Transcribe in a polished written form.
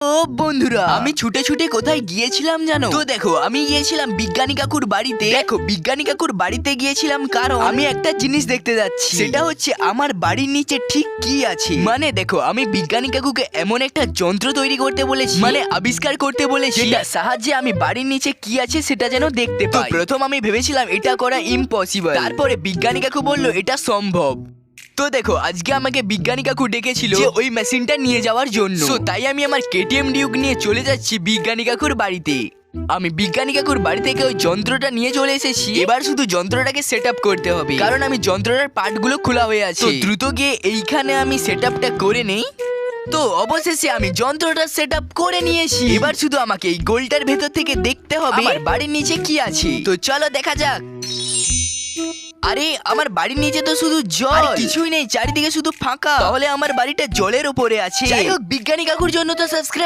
ও বন্ধুরা, আমি ছুটে ছুটে কোথায় গিয়েছিলাম জানো? তো দেখো, আমি গিয়েছিলাম বিজ্ঞানী কাকুর বাড়িতে। দেখো, বিজ্ঞানী কাকুর বাড়িতে গিয়েছিলাম কারণ আমি একটা জিনিস দেখতে যাচ্ছি। সেটা হচ্ছে আমার বাড়ির নিচে ঠিক কি আছে। মানে দেখো, আমি বিজ্ঞানী কাকুকে এমন একটা যন্ত্র তৈরি করতে বলেছি, মানে আবিষ্কার করতে বলেছি, যেটার সাহায্যে আমি বাড়ির নিচে কি আছে সেটা যেন দেখতে পাই। প্রথম আমি ভেবেছিলাম এটা করা ইম্পসিবল, তারপরে বিজ্ঞানী কাকু বললো এটা সম্ভব। তো দেখো, আজকে আমাকে বিজ্ঞানী কাকু ডেকেছিল যে ওই মেশিনটা নিয়ে যাওয়ার জন্য। তো তাই আমি আমার কেটিএম ডিউক নিয়ে চলে যাচ্ছি বিজ্ঞানী কাকুর বাড়িতে। আমি বিজ্ঞানী কাকুর বাড়ি থেকে ওই যন্ত্রটা নিয়ে চলে এসেছি। এবার শুধু যন্ত্রটাকে সেট আপ করতে হবে, কারণ আমি যন্ত্রটার পার্টগুলো খোলা হয়ে আছে। তো দ্রুত গিয়ে এইখানে আমি সেট আপটা করে নেই। তো অবশেষে আমি যন্ত্রটা সেট আপ করে নিয়েছি। এবার শুধু আমাকে এই গোলটার ভেতর থেকে দেখতে হবে আমার বাড়ির নিচে কি আছে। তো চলো দেখা যাক। আরে আমার বাড়ির নিচে তো শুধু জল, কিছুই নেই, চারিদিকে শুধু ফাঁকা। তাহলে আমার বাড়িটা জলের উপরে আছে। যাই হোক, বিজ্ঞানী কাকুর জন্য তো সাবস্ক্রাইব